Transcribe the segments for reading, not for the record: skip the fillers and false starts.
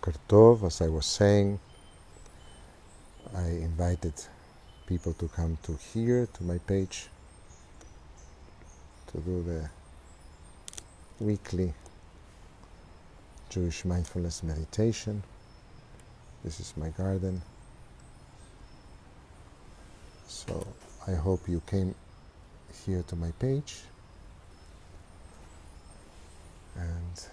Boker Tov, as I was saying, I invited people to come to here, to my page, to do the weekly Jewish mindfulness meditation. This is my garden. So I hope you came here to my page and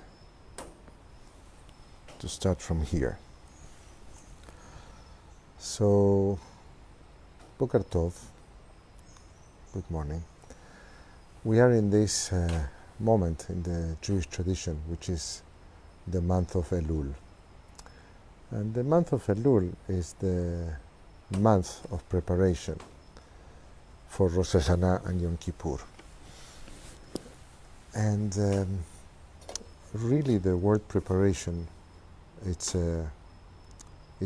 to start from here. So, Boker Tov, good morning. We are in this moment in the Jewish tradition, which is the month of Elul. And the month of Elul is the month of preparation for Rosh Hashanah and Yom Kippur. And really the word preparation, it's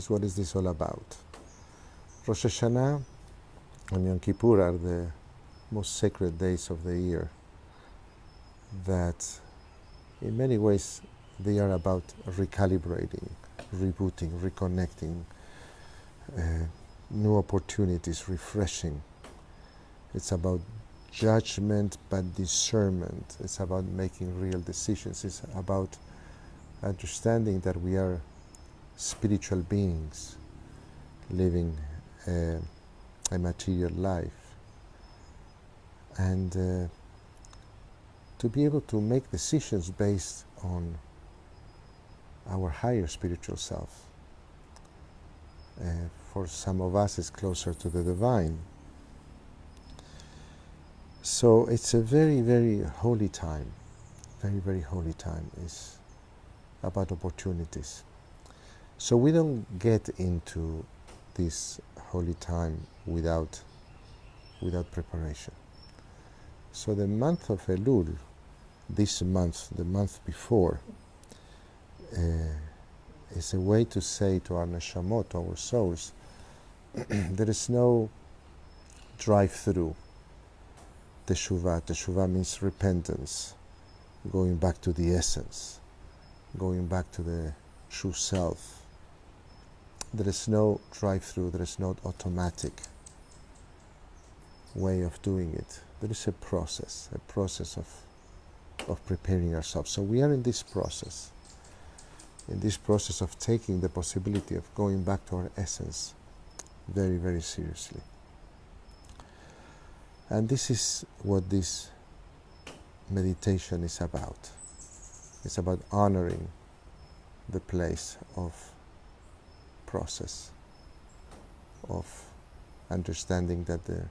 what is this all about? Rosh Hashanah and Yom Kippur are the most sacred days of the year that in many ways they are about recalibrating, rebooting, reconnecting, new opportunities, refreshing. It's about judgment but discernment. It's about making real decisions. It's about understanding that we are spiritual beings living a material life, and to be able to make decisions based on our higher spiritual self. For some of us it's closer to the divine. So it's a very, very holy time. Very, very holy time. Is about opportunities. So we don't get into this holy time without preparation. So the month of Elul, this month, the month before, is a way to say to our neshamot, to our souls, there is no drive-through. Teshuvah. Teshuvah means repentance, going back to the essence, going back to the true self. There is no drive-through, there is no automatic way of doing it. There is a process of preparing ourselves. So we are in this process of taking the possibility of going back to our essence very, very seriously. And this is what this meditation is about. It's about honoring the place of process, of understanding that the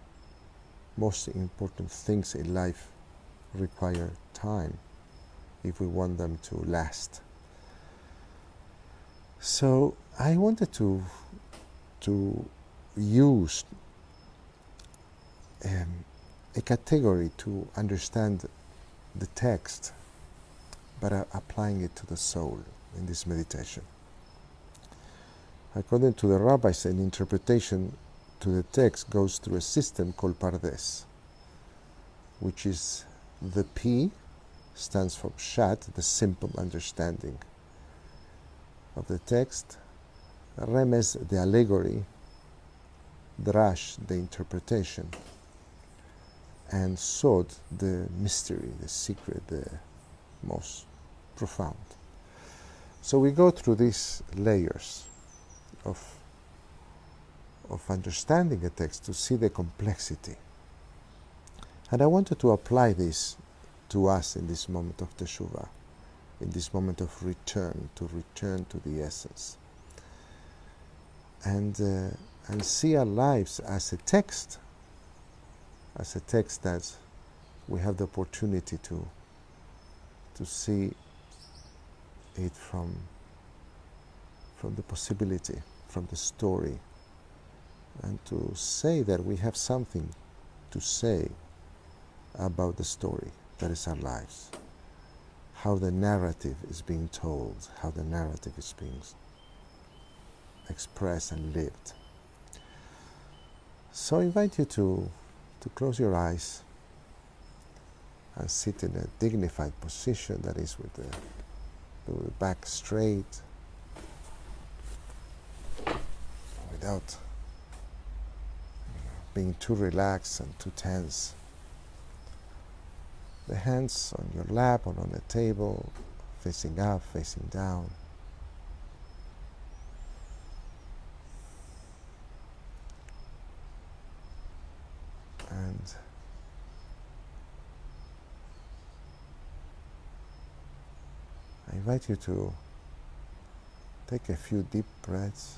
most important things in life require time if we want them to last. So I wanted to use a category to understand the text, but applying it to the soul in this meditation. According to the rabbis, an interpretation to the text goes through a system called Pardes, which is the P stands for Pshat, the simple understanding of the text, Remes, the allegory, Drash, the interpretation, and Sod, the mystery, the secret, the most profound. So we go through these layers of understanding a text to see the complexity. And I wanted to apply this to us in this moment of Teshuvah, in this moment of return to the essence. And see our lives as a text that we have the opportunity to see it from the possibility, from the story, and to say that we have something to say about the story that is our lives, how the narrative is being told, how the narrative is being expressed and lived. So I invite you to close your eyes and sit in a dignified position, that is with the back straight, without being too relaxed and too tense. The hands on your lap or on the table, facing up, facing down. And I invite you to take a few deep breaths.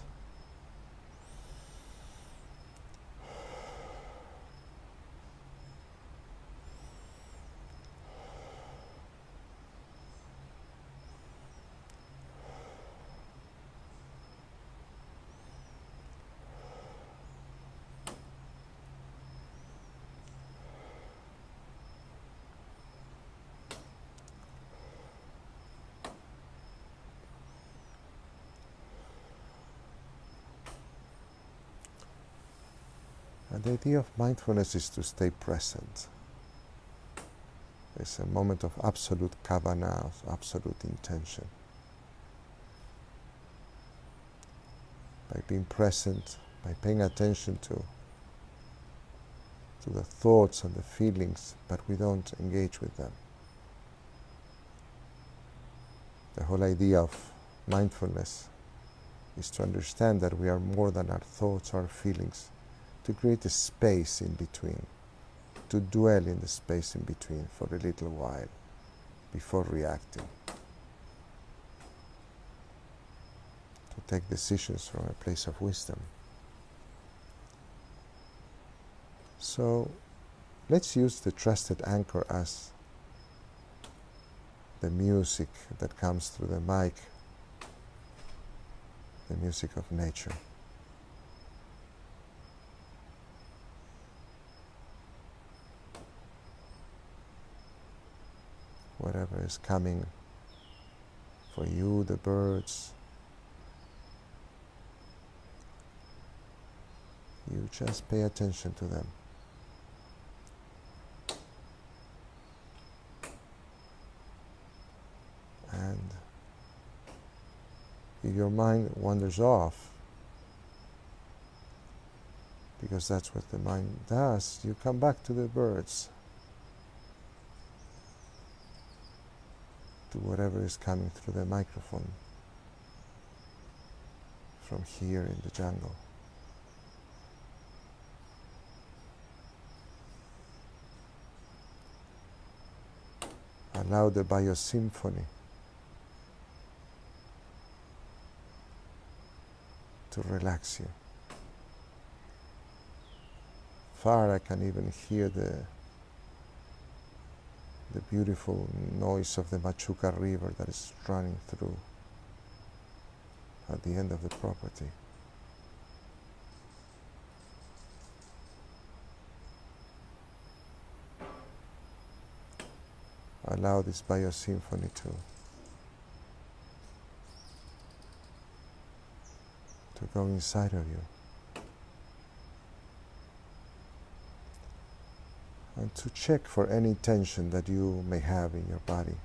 And the idea of mindfulness is to stay present. It's a moment of absolute kavanah, of absolute intention. By being present, by paying attention to the thoughts and the feelings, but we don't engage with them. The whole idea of mindfulness is to understand that we are more than our thoughts, our feelings, to create a space in between, to dwell in the space in between for a little while before reacting, to take decisions from a place of wisdom. So let's use the trusted anchor as the music that comes through the mic, the music of nature. Whatever is coming for you, the birds, you just pay attention to them. And if your mind wanders off, because that's what the mind does, you come back to the birds, to whatever is coming through the microphone from here in the jungle. Allow the biosymphony to relax you. Far I can even hear the beautiful noise of the Machuca River that is running through at the end of the property. Allow this biosymphony to go inside of you. And to check for any tension that you may have in your body.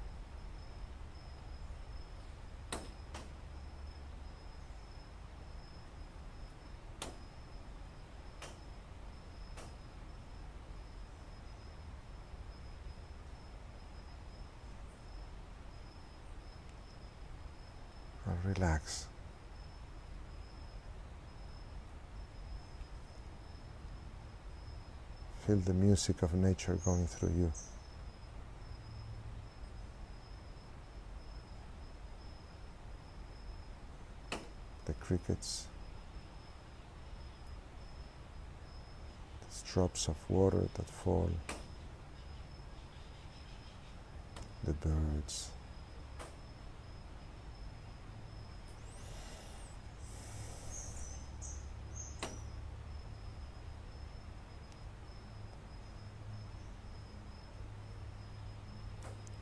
And relax. Feel the music of nature going through you. The crickets, the drops of water that fall, the birds.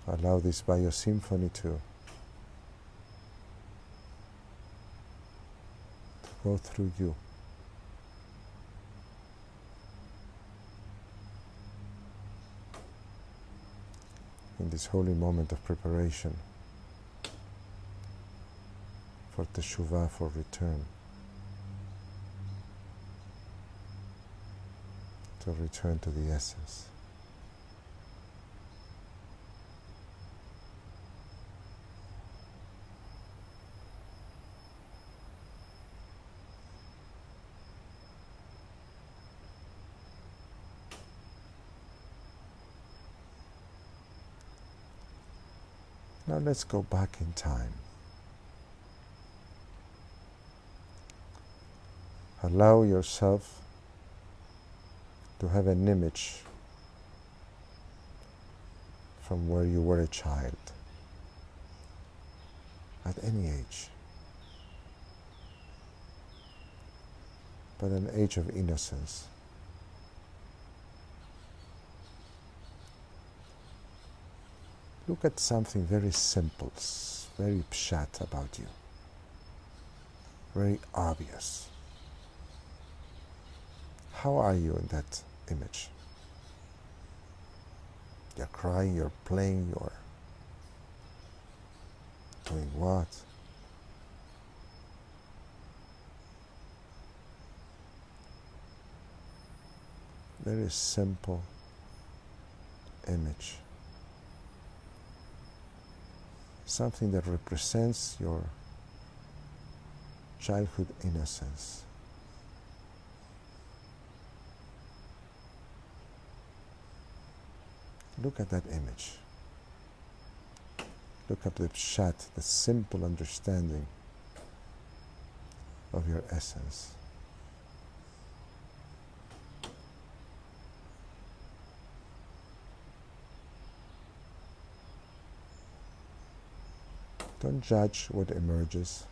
Allow this biosymphony to go through you. In this holy moment of preparation for Teshuvah, for return. to return to the essence. Now let's go back in time. Allow yourself to have an image from where you were a child, at any age, but an age of innocence. Look at something very simple, very pshat about you, very obvious. How are you in that image? You're crying, you're playing, you're doing what? Very simple image. Something that represents your childhood innocence. Look at that image. Look at the pshat, the simple understanding of your essence. Don't judge what emerges.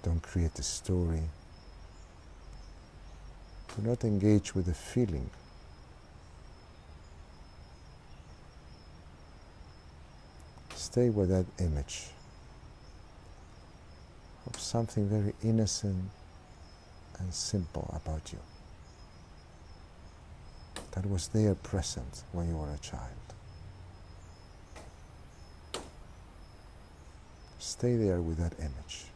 Don't create a story. Do not engage with the feeling. Stay with that image of something very innocent and simple about you that was there present when you were a child. Stay there with that image.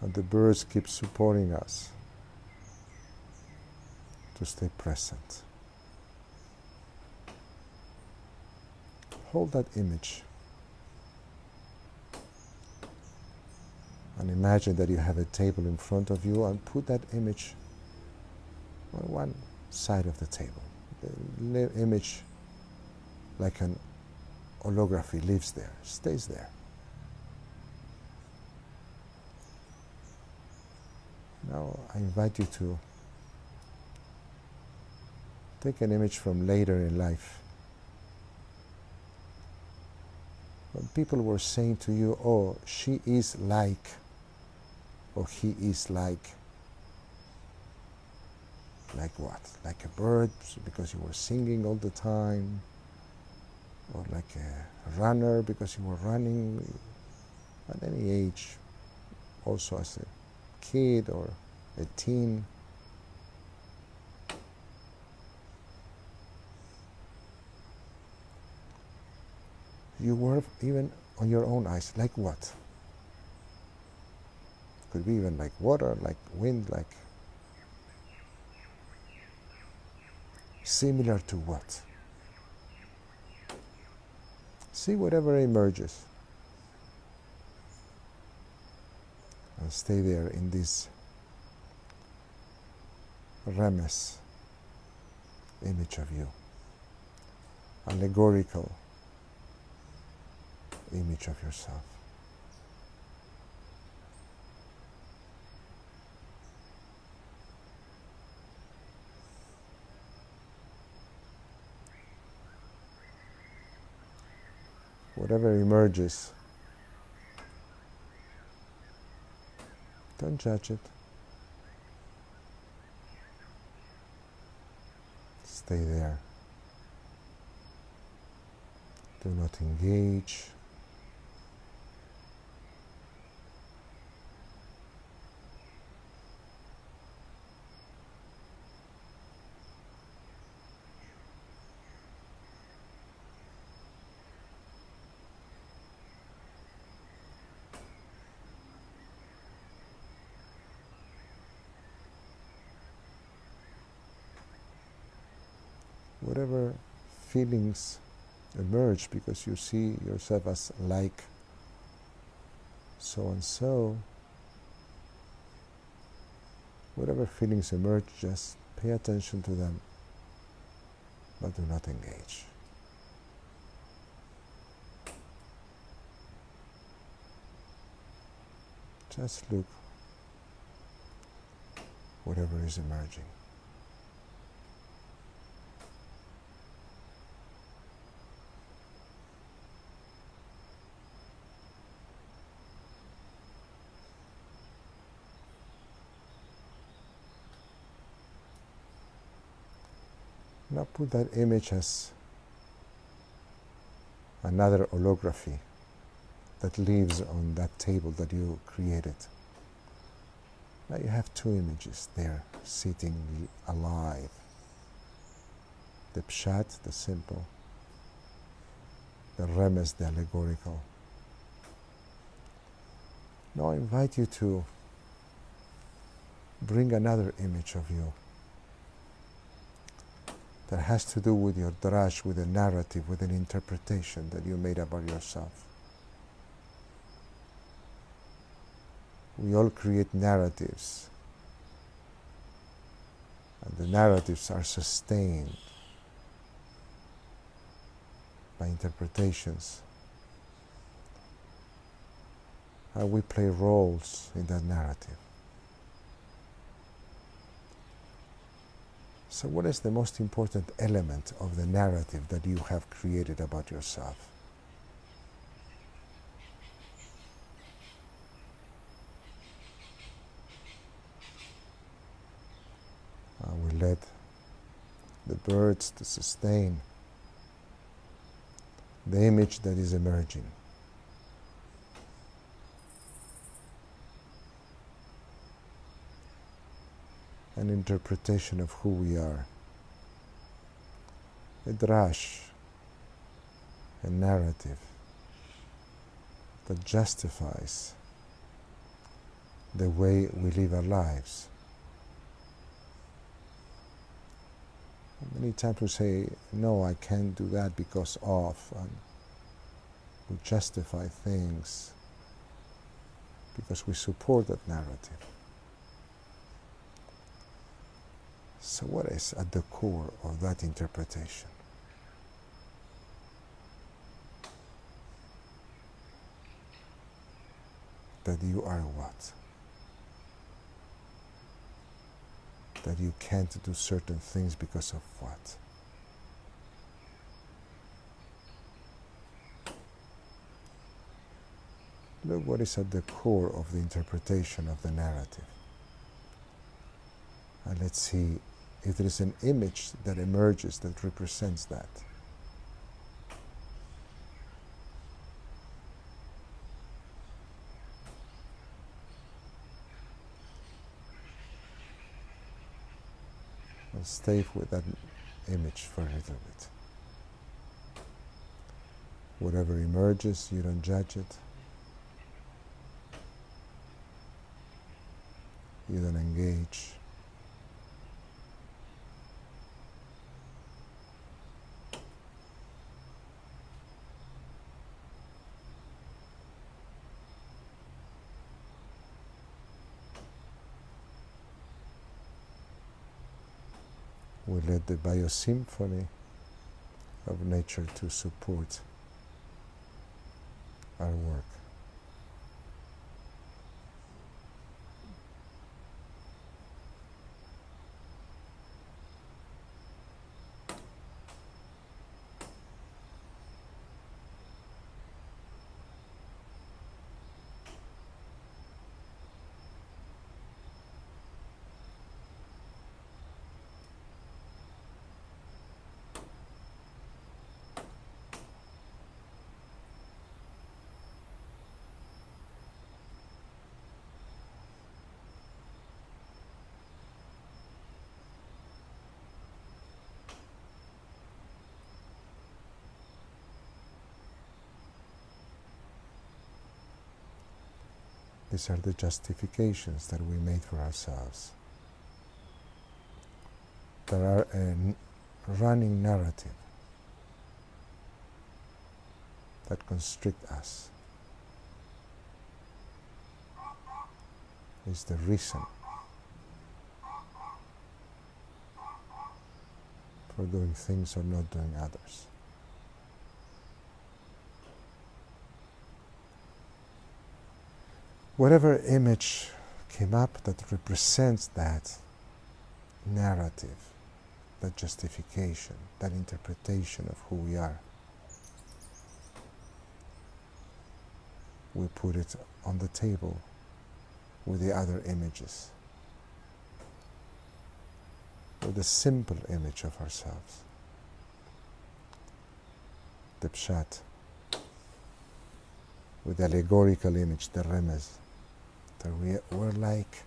And the birds keep supporting us to stay present. Hold that image and imagine that you have a table in front of you, and put that image on one side of the table. The image, like an holography, lives there, stays there. Now I invite you to take an image from later in life, when people were saying to you, oh, she is like, or he is like what? Like a bird, because you were singing all the time, or like a runner because you were running at any age, also as a kid or a teen. You were even on your own eyes, like what? Could be even like water, like wind, like similar to what? See whatever emerges. And stay there in this remes image of you, allegorical image of yourself. Whatever emerges, don't judge it. Stay there. Do not engage. Whatever feelings emerge because you see yourself as like so and so, whatever feelings emerge, just pay attention to them, but do not engage. Just look whatever is emerging. Now put that image as another holography that lives on that table that you created. Now you have two images there sitting alive. The pshat, the simple, the remes, the allegorical. Now I invite you to bring another image of you that has to do with your drash, with a narrative, with an interpretation that you made about yourself. We all create narratives, and the narratives are sustained by interpretations. And we play roles in that narrative. So what is the most important element of the narrative that you have created about yourself? We let the birds to sustain the image that is emerging. An interpretation of who we are. A drash, a narrative that justifies the way we live our lives. Many times we say, no, I can't do that because of, and we justify things because we support that narrative. So what is at the core of that interpretation? That you are what? That you can't do certain things because of what? Look what is at the core of the interpretation of the narrative. And let's see if there is an image that emerges that represents that. And stay with that image for a little bit. Whatever emerges, you don't judge it. You don't engage. We let the biosymphony of nature to support our work. These are the justifications that we made for ourselves. There are a running narrative that constrict us. Is the reason for doing things or not doing others. Whatever image came up that represents that narrative, that justification, that interpretation of who we are, we put it on the table with the other images, with the simple image of ourselves, the pshat, with the allegorical image, the remez, that we're like ...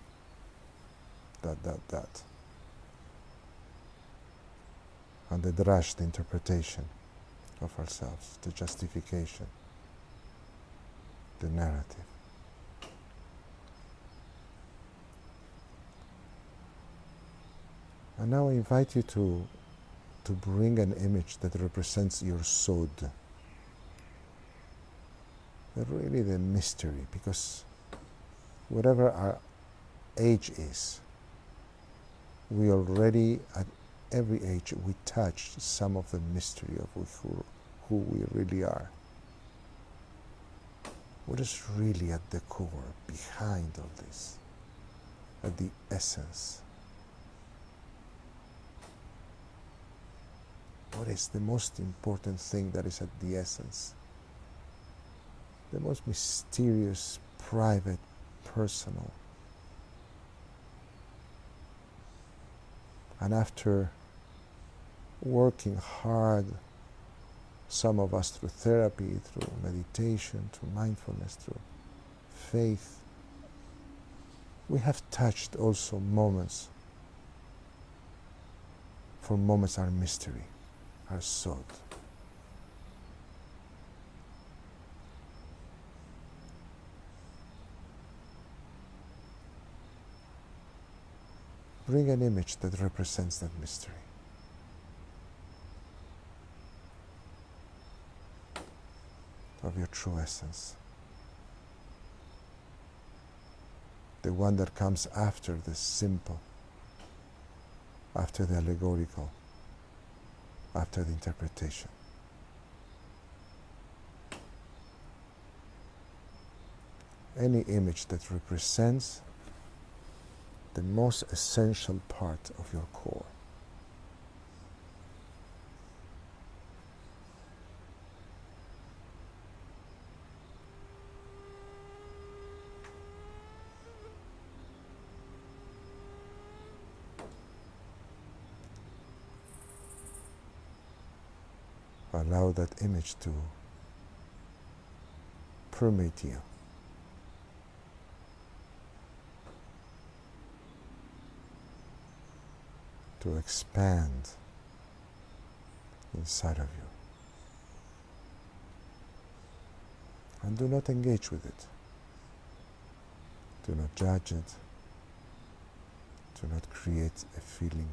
and the drash, the interpretation of ourselves, the justification, the narrative. And now I invite you to bring an image that represents your sod, really the mystery, because whatever our age is, we already, at every age, we touch some of the mystery of who we really are. What is really at the core, behind all this, at the essence? What is the most important thing that is at the essence? The most mysterious, private, personal. And after working hard, some of us through therapy, through meditation, through mindfulness, through faith, we have touched also moments. For moments are mystery, are sod. Bring an image that represents that mystery. Of your true essence. The one that comes after the simple, after the allegorical, after the interpretation. Any image that represents the most essential part of your core. Allow that image to permeate you. To expand inside of you. And do not engage with it. Do not judge it. Do not create a feeling.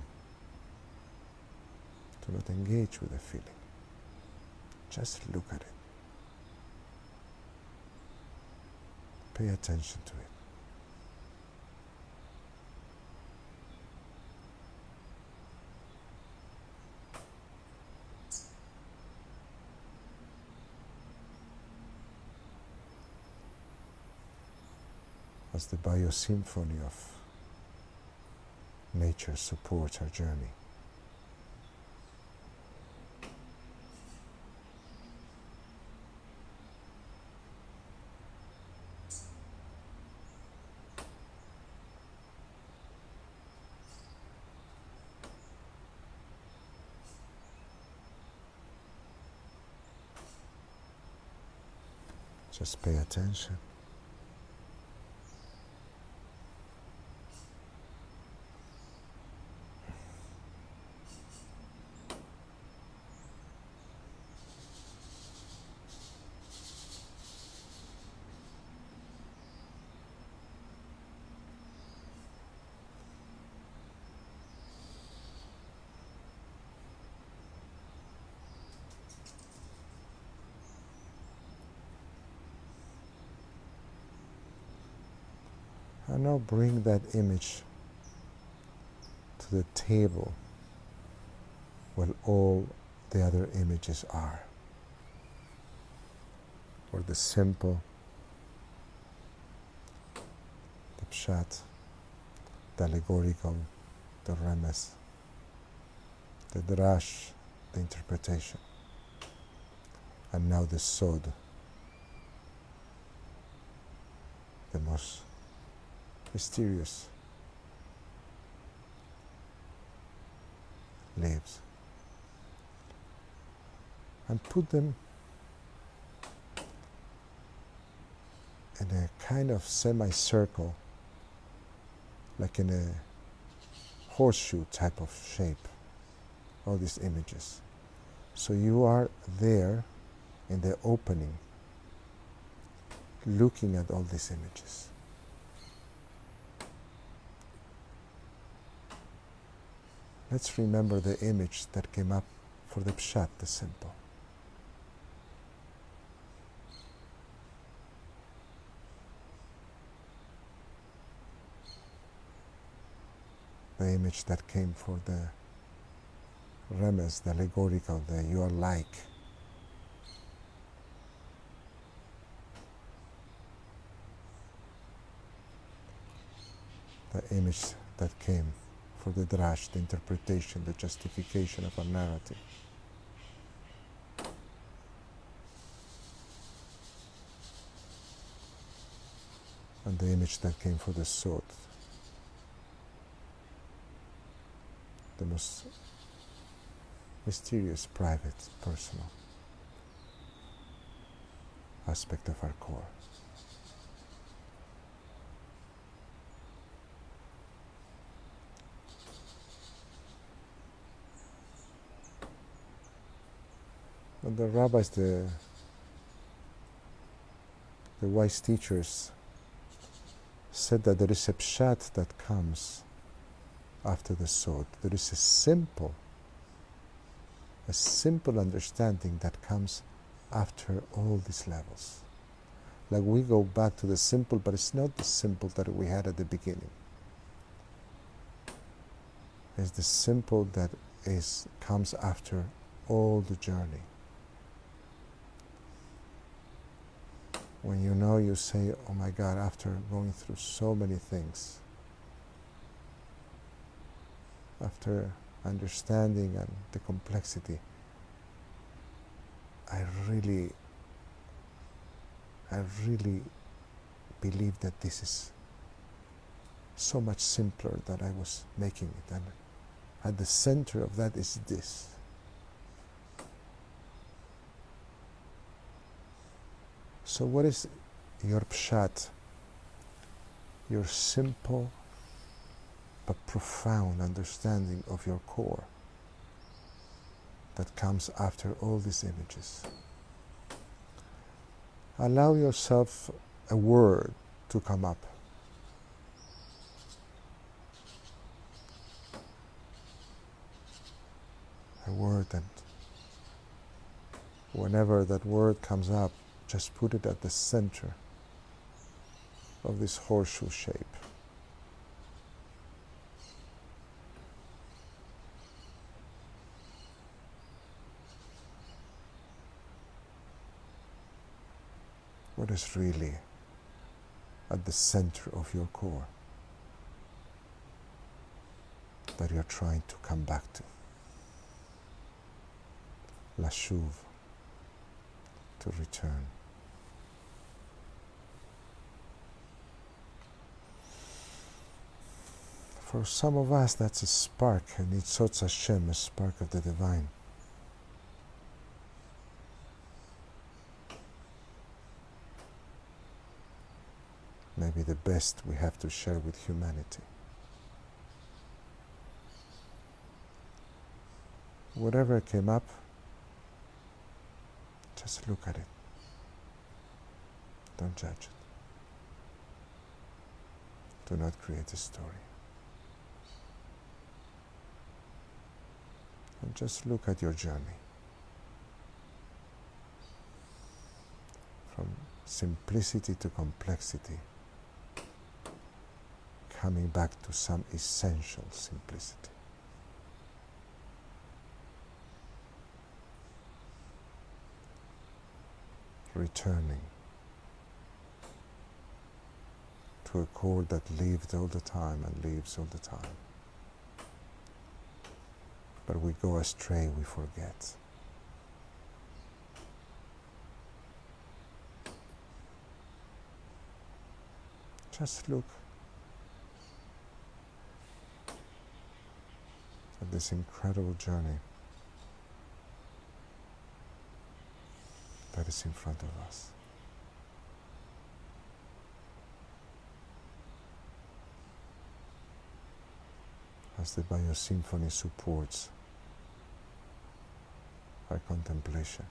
Do not engage with a feeling. Just look at it. Pay attention to it. As the biosymphony of nature supports our journey. Just pay attention. And now bring that image to the table where all the other images are, or the simple, the pshat, the allegorical, the remes, the drash, the interpretation, and now the sod, the most mysterious leaves, and put them in a kind of semicircle, like in a horseshoe type of shape, all these images. So you are there in the opening, looking at all these images. Let's remember the image that came up for the pshat, the simple. The image that came for the remes, the allegorical, the you are like. The image that came for the drash, the interpretation, the justification of a narrative. And the image that came for the sod, the most mysterious, private, personal aspect of our core. And the rabbis, the wise teachers, said that there is a pshat that comes after the sod. There is a simple understanding that comes after all these levels. Like we go back to the simple, but it's not the simple that we had at the beginning. It's the simple that comes after all the journey. When you know, you say, oh my God, after going through so many things, after understanding and the complexity, I really believe that this is so much simpler than I was making it. And at the center of that is this. So what is your pshat, your simple but profound understanding of your core that comes after all these images? Allow yourself a word to come up. A word that, whenever that word comes up, just put it at the center of this horseshoe shape. What is really at the center of your core that you're trying to come back to? Lashuv, to return. For some of us, that's a spark, a Nitzotz Hashem, a spark of the divine. Maybe the best we have to share with humanity. Whatever came up, just look at it. Don't judge it. Do not create a story. And just look at your journey. From simplicity to complexity. coming back to some essential simplicity. Returning to a chord that lived all the time and lives all the time. But we go astray, we forget. Just look at this incredible journey that is in front of us. As the Biosymphony supports our contemplation.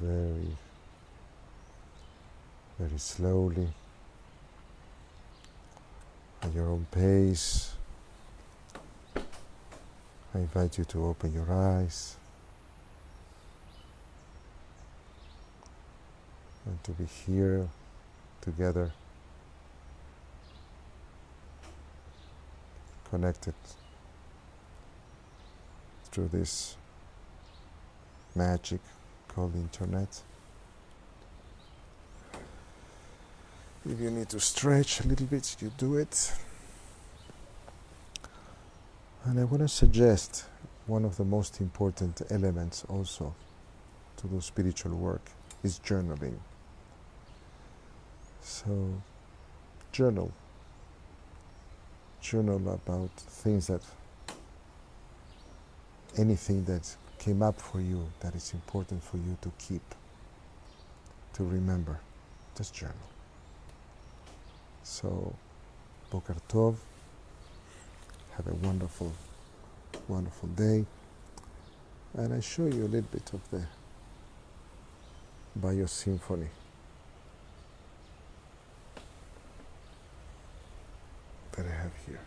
Very, very slowly, at your own pace, I invite you to open your eyes and to be here together, connected through this magic called internet. If you need to stretch a little bit, you do it. And I want to suggest one of the most important elements also to do spiritual work is journaling. So journal about things that, anything that came up for you that is important for you to keep, to remember. Just journal. So, Boker Tov, have a wonderful, wonderful day. And I show you a little bit of the Biosymphony. That I have here.